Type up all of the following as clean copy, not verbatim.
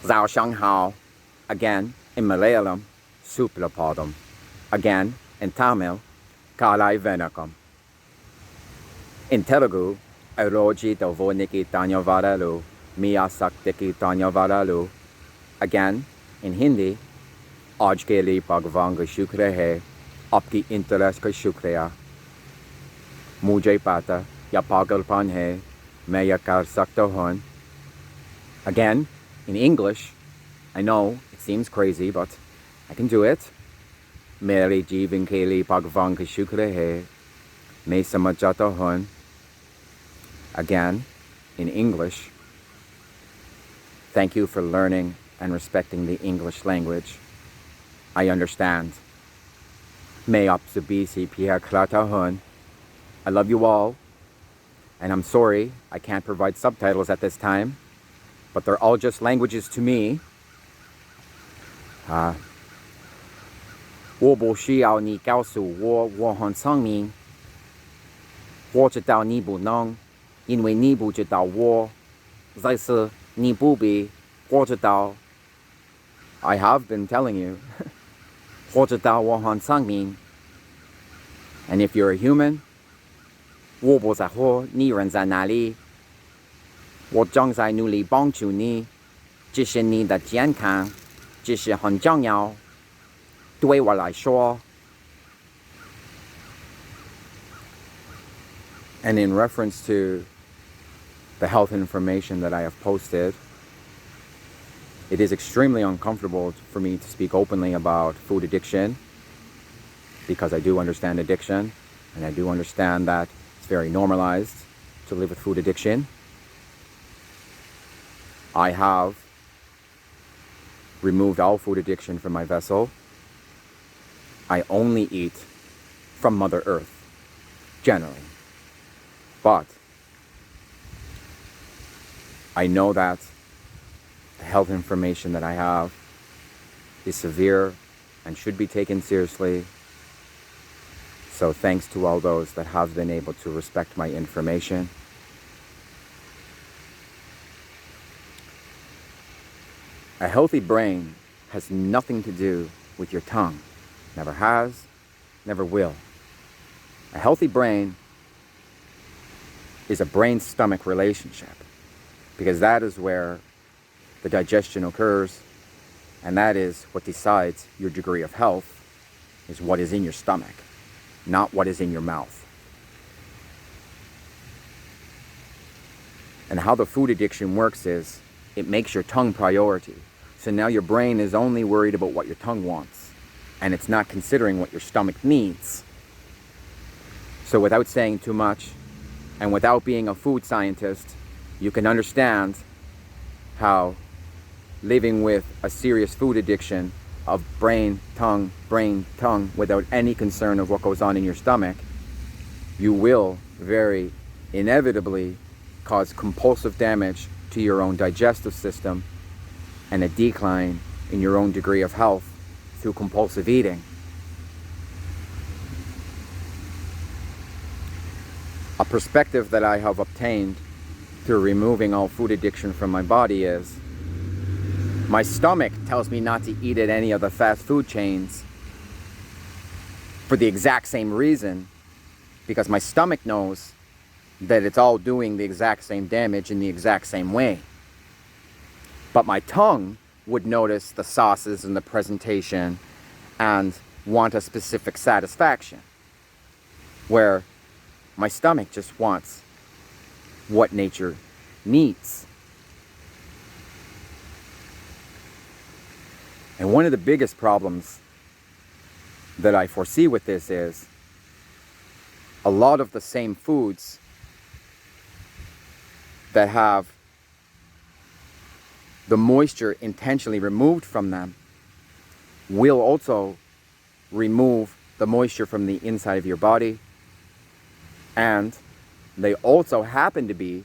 Zhao Shanghao, again in Malayalam, Suplapadam, again in Tamil, Kalai Venakam. In Telugu, Aroji Dovoniki Tanyavaralu, Miyasaktiki Tanyavaralu. Again, in Hindi, Aaj ke liye Bhagwan ka shukr hai, aapki interest ka shukriya. Mujhe pata ya pagalpan hai, main ya kar sakta hun. Again, in English, I know it seems crazy, but I can do it. Mere jeevan ke liye Bhagwan ka shukr hai, main samajh jata hun. Again, in English, thank you for learning and respecting the English language. I understand. May aap sabhi se pyar karta hun. I love you all, and I'm sorry I can't provide subtitles at this time, but they're all just languages to me. 我不需要你告诉我我很聪明，我知道你不能，因为你不知道我，再次你不必，我知道。I have been telling you. 我知道我很聪明。And if you're a human, 我不在乎你人在哪里，我正在努力帮助你，这是你的健康，这是很重要，对我来说。And in reference to the health information that I have posted, it is extremely uncomfortable for me to speak openly about food addiction, because I do understand addiction, and I do understand that it's very normalized to live with food addiction. I have removed all food addiction from my vessel. I only eat from Mother Earth, generally. But I know that the health information that I have is severe and should be taken seriously. So thanks to all those that have been able to respect my information. A healthy brain has nothing to do with your tongue. Never has, never will. A healthy brain is a brain-stomach relationship, because that is where the digestion occurs, and that is what decides your degree of health, is what is in your stomach, not what is in your mouth. And how the food addiction works is, it makes your tongue priority. So now your brain is only worried about what your tongue wants, and it's not considering what your stomach needs. So without saying too much, and without being a food scientist, you can understand how living with a serious food addiction of brain, tongue, without any concern of what goes on in your stomach, you will very inevitably cause compulsive damage to your own digestive system and a decline in your own degree of health through compulsive eating. A perspective that I have obtained through removing all food addiction from my body is, my stomach tells me not to eat at any of the fast food chains for the exact same reason, because my stomach knows that it's all doing the exact same damage in the exact same way. But my tongue would notice the sauces and the presentation and want a specific satisfaction, where my stomach just wants what nature needs. And one of the biggest problems that I foresee with this is, a lot of the same foods that have the moisture intentionally removed from them will also remove the moisture from the inside of your body, and they also happen to be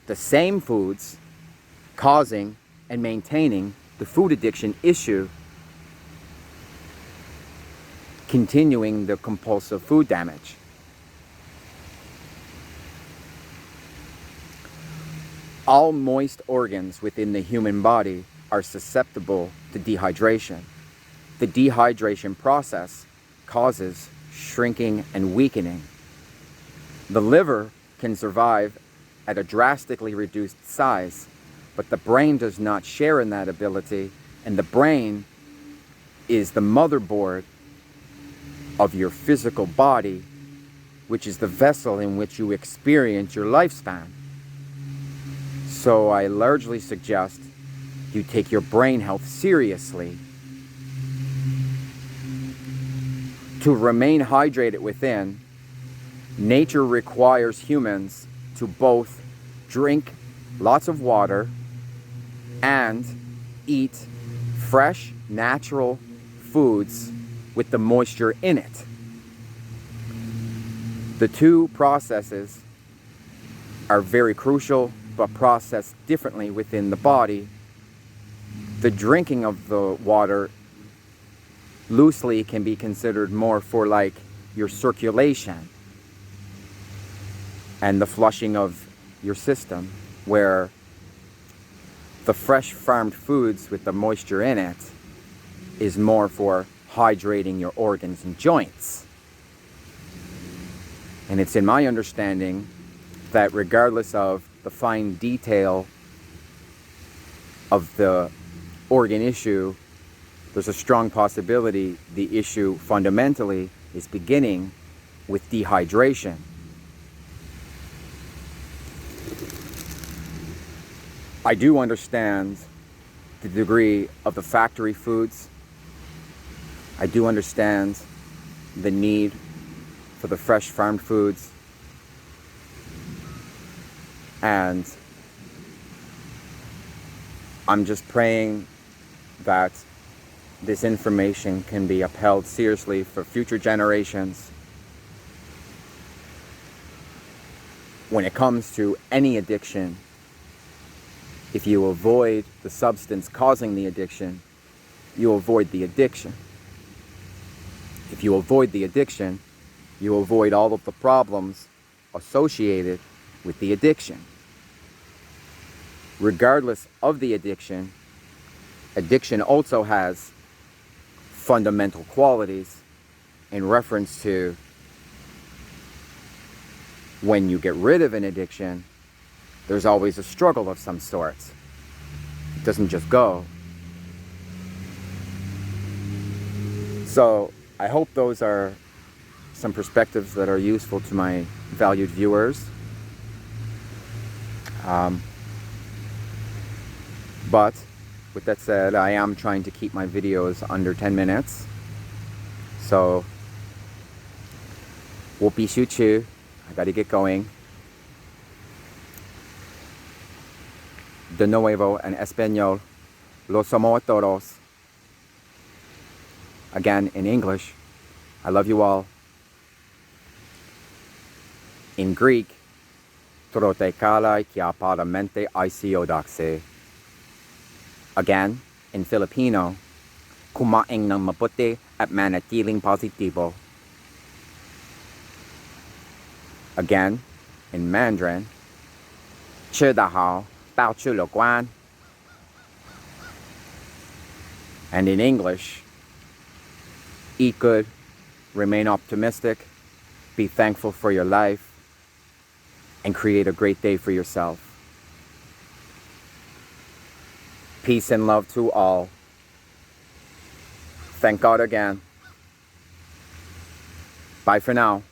the same foods causing and maintaining the food addiction issue, continuing the compulsive food damage. All moist organs within the human body are susceptible to dehydration. The dehydration process causes shrinking and weakening. The liver can survive at a drastically reduced size, but the brain does not share in that ability, and the brain is the motherboard of your physical body, which is the vessel in which you experience your lifespan. So I largely suggest you take your brain health seriously. To remain hydrated within, nature requires humans to both drink lots of water and eat fresh, natural foods with the moisture in it. The two processes are very crucial, but processed differently within the body. The drinking of the water loosely can be considered more for like your circulation and the flushing of your system, where the fresh farmed foods with the moisture in it is more for hydrating your organs and joints. And it's in my understanding that regardless of the fine detail of the organ issue, there's a strong possibility the issue fundamentally is beginning with dehydration. I do understand the degree of the factory foods. I do understand the need for the fresh farmed foods. And I'm just praying that this information can be upheld seriously for future generations. When it comes to any addiction, if you avoid the substance causing the addiction, you avoid the addiction. If you avoid the addiction, you avoid all of the problems associated with the addiction. Regardless of the addiction, addiction also has fundamental qualities in reference to when you get rid of an addiction, there's always a struggle of some sort. It doesn't just go. So I hope those are some perspectives that are useful to my valued viewers. But with that said, I am trying to keep my videos under 10 minutes. So, 我必须去. I gotta get going. De nuevo en español. Los amo a todos. Again, in English. I love you all. In Greek, trote kalai kia paramente isiodaxe. Again, in Filipino, kumain ng mabuti at manatiling positibo. Again, in Mandarin, 吃得好，保持乐观. And in English, eat good, remain optimistic, be thankful for your life, and create a great day for yourself. Peace and love to all. Thank God again. Bye for now.